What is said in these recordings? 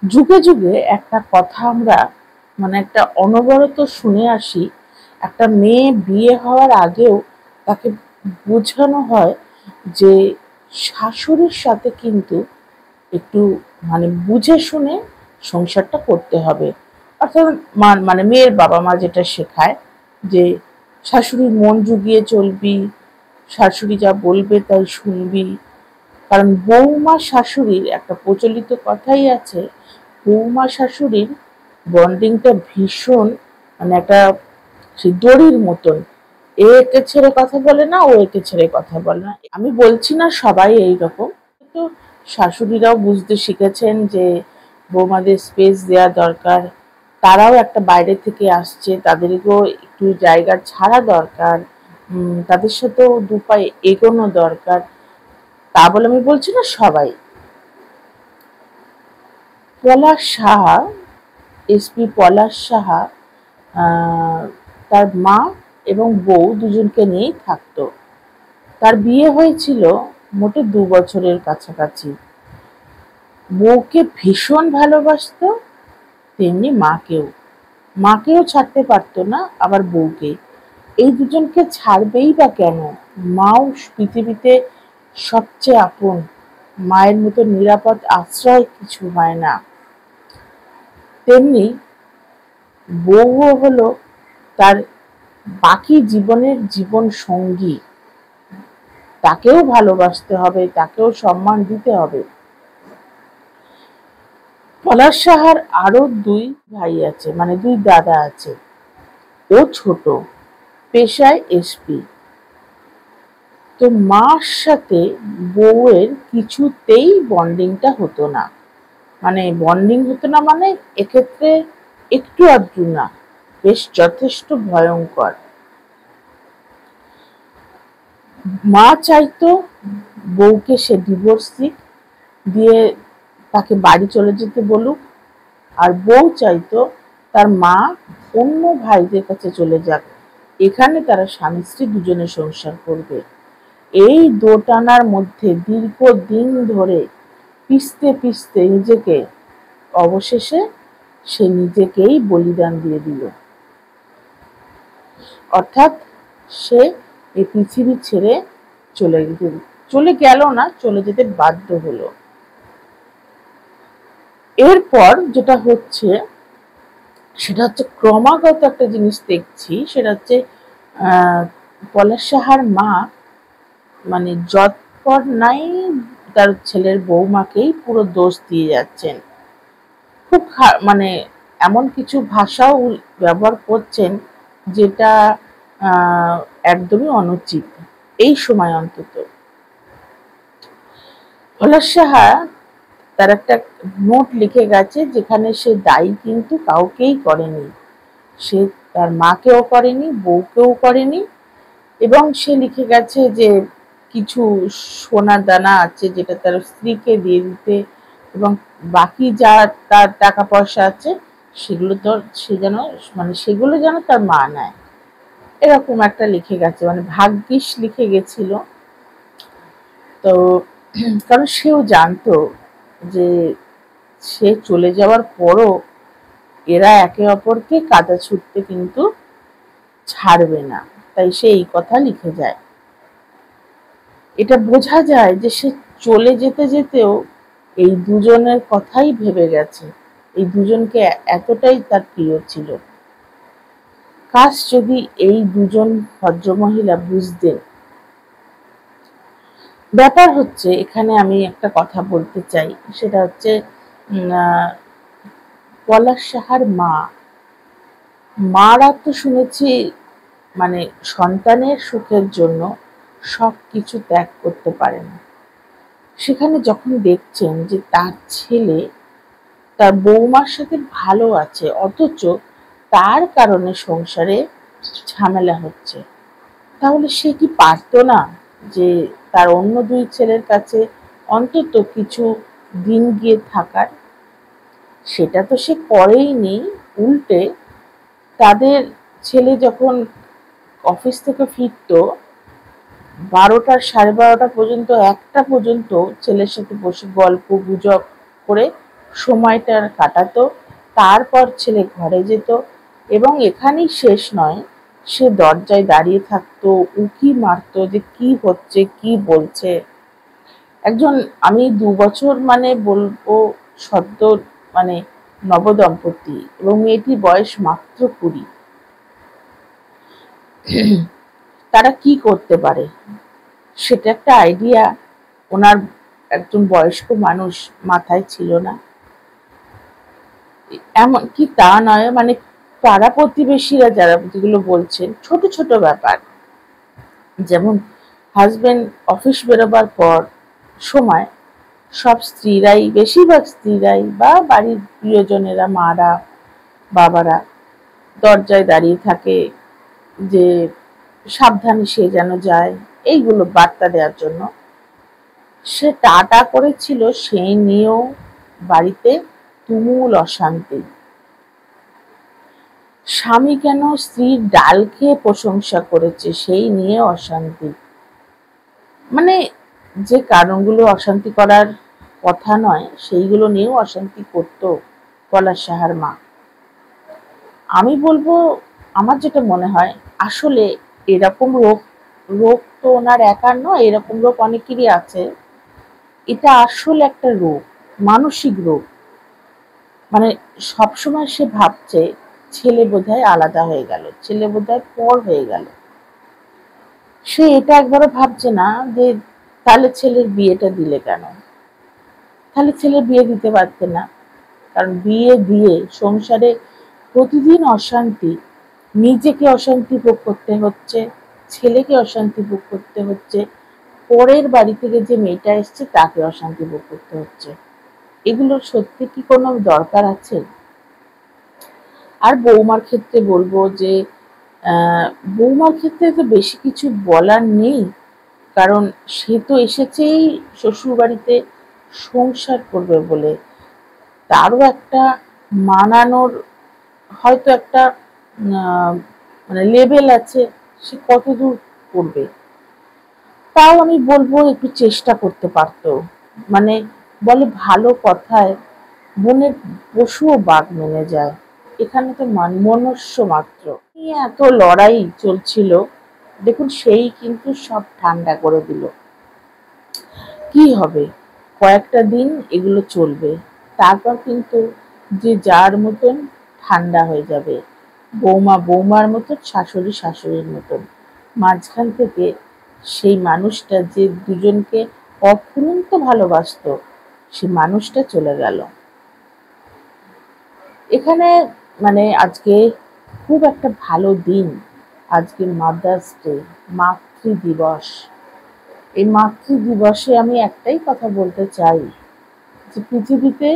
যুগে যুগে একটা কথা আমরা একটা অনবরত শুনে আসি, একটা মেয়ে বিয়ে হওয়ার আগেও তাকে বোঝানো হয় যে শাশুড়ির সাথে কিন্তু একটু বুঝে শুনে সংসারটা করতে হবে। অর্থাৎ মেয়ের বাবা মা যেটা শেখায় যে শাশুড়ির মন জুগিয়ে চলবি, শাশুড়ি যা বলবে তাই শুনবি। কারণ বৌমা শাশুড়ির একটা প্রচলিত কথাই আছে, বৌমা শাশুড়ির বন্ডিংটা ভীষণ, একটা সেই দড়ির মতন। এ একে ছেড়ে কথা বলে না, ও একে ছেড়ে কথা বলে না। আমি বলছি না সবাই এইরকম, কিন্তু শাশুড়িরাও বুঝতে শিখেছেন যে বৌমাদের স্পেস দেওয়া দরকার। তারাও একটা বাইরে থেকে আসছে, তাদেরকেও একটু জায়গা ছাড়া দরকার, তাদের সাথেও দুপায়ে এগোনো দরকার। তা বলে আমি বলছি না সবাই। পলাশ সাহা, এসপি পলাশ সাহা তার মা এবং বউ দুজনকে নিয়েই থাকতো। তার বিয়ে হয়েছিল মোটে 2 বছরের কাছাকাছি। বউকে ভীষণ ভালোবাসতো, তেমনি মাকেও ছাড়তে পারতো না, আবার বউকে। এই দুজনকে ছাড়বেই বা কেন? মাও পৃথিবীতে সবচেয়ে আপন, মায়ের মতো নিরাপদ আশ্রয় কিছু হয় না। তেমনি বউও হলো তার বাকি জীবনের জীবন সঙ্গী। তাকেও ভালোবাসতে হবে, তাকেও সম্মান দিতে হবে। পলাশ সাহার আরো 2 ভাই আছে, 2 দাদা আছে। ও ছোট, পেশায় এসপি। তো মার সাথে বউয়ের কিছুতেই বন্ডিংটা হতো না। বন্ডিং হতো না এক্ষেত্রে একটু আধটু না, বেশ যথেষ্ট ভয়ঙ্কর। মা চাইতো বউকে সে ডিভোর্স দিক, দিয়ে তাকে বাড়ি চলে যেতে বলুক। আর বউ চাইতো তার মা অন্য ভাইদের কাছে চলে যাক, এখানে তারা স্বামী স্ত্রী দুজনে সংসার করবে। এই দোটানার মধ্যে দীর্ঘদিন ধরে পিষতে পিষতে নিজেকে অবশেষে সে নিজেকেই বলিদান দিয়ে দিল। অর্থাৎ সে এই পৃথিবী ছেড়ে চলে গেল না, চলে যেতে বাধ্য হলো। এরপর যেটা হচ্ছে সেটা হচ্ছে ক্রমাগত একটা জিনিস দেখছি, সেটা হচ্ছে পলাশ সাহার মা যৎপর নাই তার ছেলের বৌমাকেই পুরো দোষ দিয়ে যাচ্ছেন। খুব এমন কিছু ভাষাও ব্যবহার করছেন যেটা একদমই অনুচিত এই সময় অন্তত। পলাশ সাহা তার একটা নোট লিখে গেছে, যেখানে সে দায়ী কিন্তু কাউকেই করেনি। সে তার মাকেও করেনি, বউকেও করেনি, এবং সে লিখে গেছে যে কিছু সোনার দানা আছে যেটা তার স্ত্রীকে দিয়ে দিতে, এবং বাকি যা তার টাকা পয়সা আছে সেগুলো তো সে যেন সেগুলো যেন তার মা নেয়, এরকম একটা লিখে গেছে। ভাগ্যিস লিখে গেছিল। তো কারণ সেও জানতো যে সে চলে যাওয়ার পরও এরা একে অপরকে কাদা ছুটতে কিন্তু ছাড়বে না, তাই সে এই কথা লিখে যায়। এটা বোঝা যায় যে সে চলে যেতে যেতেও এই দুজনের কথাই ভেবে গেছে, এই দুজনকে এতটাই তার প্রিয় ছিল। কাশ যদি এই দুজন ভদ্রমহিলা বুঝতেন। ব্যাপার হচ্ছে এখানে আমি একটা কথা বলতে চাই, সেটা হচ্ছে পলাশ সাহার মারা তো শুনেছি সন্তানের সুখের জন্য সবকিছু ত্যাগ করতে পারে না। সেখানে যখন দেখছেন যে তার ছেলে তার বৌমার সাথে ভালো আছে, অথচ তার কারণে সংসারে ঝামেলা হচ্ছে, তাহলে সে কি পারতো না যে তার অন্য 2 ছেলের কাছে অন্তত কিছু দিন গিয়ে থাকার? সেটা তো সে করেইনি। উল্টে তাদের ছেলে যখন অফিস থেকে ফিরতো 12টা, 12:30 পর্যন্ত, 1টা পর্যন্ত ছেলের সাথে বসে গল্প গুজব করে সময়টা কাটাতো, তারপর ছেলে ঘরে যেত এবং এখানেই শেষ নয়, সে দরজায় দাঁড়িয়ে থাকতো, উঁকি মারতো যে কি হচ্ছে, কি বলছে। একজন, আমি 2 বছর মানে বলবো সদ্য মানে নবদম্পতি এবং মেয়েটির বয়স মাত্র 20, তারা কি করতে পারে সেটা একটা আইডিয়া ওনার একজন বয়স্ক মানুষ মাথায় ছিল না। এমন কি তা নয়, মানে পাড়া প্রতিবেশীরা যারা যেগুলো বলছেন ছোট ছোট ব্যাপার, যেমন হাজবেন্ড অফিস বেরোবার পর সময় সব স্ত্রীরাই, বেশিরভাগ স্ত্রীরাই বা বাড়ির প্রিয়জনেরা, মারা বাবারা দরজায় দাঁড়িয়ে থাকে যে সাবধানে সে যেন যায়, এইগুলো বার্তা দেওয়ার জন্য। সে টাটা করেছিল, সেই নিয়েও বাড়িতে তুমুল অশান্তি। স্বামী কেন স্ত্রীর ডাল খেয়ে প্রশংসা করেছে, সেই নিয়ে অশান্তি। মানে যে কারণগুলো অশান্তি করার কথা নয়, সেইগুলো নিয়েও অশান্তি করত পলাশ সাহার মা। আমি বলবো, আমার যেটা মনে হয়, আসলে এরকম রোগ তো ওনার একার নয়, এরকম রোগ অনেকেরই আছে। এটা আসলে একটা রোগ, মানসিক রোগ। মানে সবসময় সে ভাবছে ছেলে বোধহয় আলাদা হয়ে গেল, ছেলে বোধহয় পর হয়ে গেল। সে এটা একবারও ভাবছে না যে তাহলে ছেলের বিয়েটা দিলে কেন, তাহলে ছেলের বিয়ে দিতে পারতে না। কারণ বিয়ে দিয়ে সংসারে প্রতিদিন অশান্তি, নিজেকে অশান্তি ভোগ করতে হচ্ছে, ছেলেকে অশান্তি ভোগ করতে হচ্ছে, পরের বাড়ি থেকে যে মেয়েটা এসছে তাকে অশান্তি ভোগ করতে হচ্ছে। এগুলো সত্যি কি কোনো দরকার আছে? আর বৌমার ক্ষেত্রে বলবো যে বৌমার ক্ষেত্রে তো বেশি কিছু বলার নেই, কারণ সে তো এসেছেই শ্বশুর বাড়িতে সংসার করবে বলে। তারও একটা মানানোর হয়তো একটা মানে লেভেল আছে, সে কতদূর করবে। তাও আমি বলবো একটু চেষ্টা করতে পারতো। মানে বলে ভালো কথায় বনের পশুও বাঘ মেনে যায়, এখানে তো মনুষ্য মাত্র। এত লড়াই চলছিল, দেখুন সেই কিন্তু সব ঠান্ডা করে দিল। কি হবে, কয়েকটা দিন এগুলো চলবে, তারপর কিন্তু যে যার মতন ঠান্ডা হয়ে যাবে, বৌমা বৌমার মতন, শাশুড়ি শাশুড়ির মতন। মাঝখান থেকে সেই মানুষটা যে দুজনকে অফুরন্ত ভালোবাসতো, সে মানুষটা চলে গেল। এখানে মানে আজকে খুব একটা ভালো দিন, আজকে মাদার্স ডে, মাতৃ দিবস। এই মাতৃ দিবসে আমি একটাই কথা বলতে চাই যে পৃথিবীতে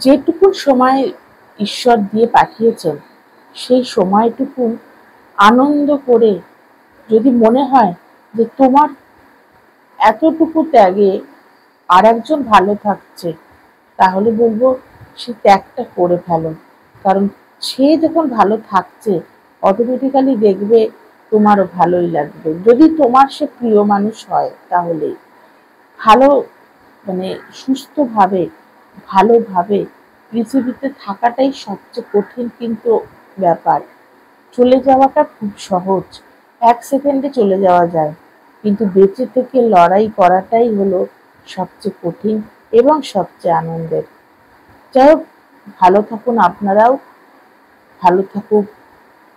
যেটুকু সময় ঈশ্বর দিয়ে পাঠিয়েছেন, সেই সময়টুকু আনন্দ করে, যদি মনে হয় যে তোমার এতটুকু ত্যাগে আর একজন ভালো থাকছে, তাহলে বলবো সে ত্যাগটা করে ফেলো। কারণ সে যখন ভালো থাকছে, অটোমেটিক্যালি দেখবে তোমারও ভালোই লাগবে। যদি তোমার সে প্রিয় মানুষ হয়, তাহলে ভালো মানে সুস্থভাবে ভালোভাবে পৃথিবীতে থাকাটাই সবচেয়ে কঠিন কিন্তু ব্যাপার। চলে যাওয়াটা খুব সহজ, 1 সেকেন্ডে চলে যাওয়া যায়, কিন্তু বেঁচে থেকে লড়াই করাটাই হলো সবচেয়ে কঠিন এবং সবচেয়ে আনন্দের। যাই হোক, ভালো থাকুন আপনারাও, ভালো থাকুক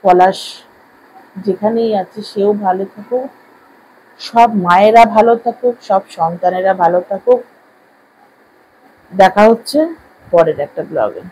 পলাশ, যেখানেই আছে সেও ভালো থাকুক, সব মায়েরা ভালো থাকুক, সব সন্তানেরা ভালো থাকুক। দেখা হচ্ছে পরের একটা ব্লগে।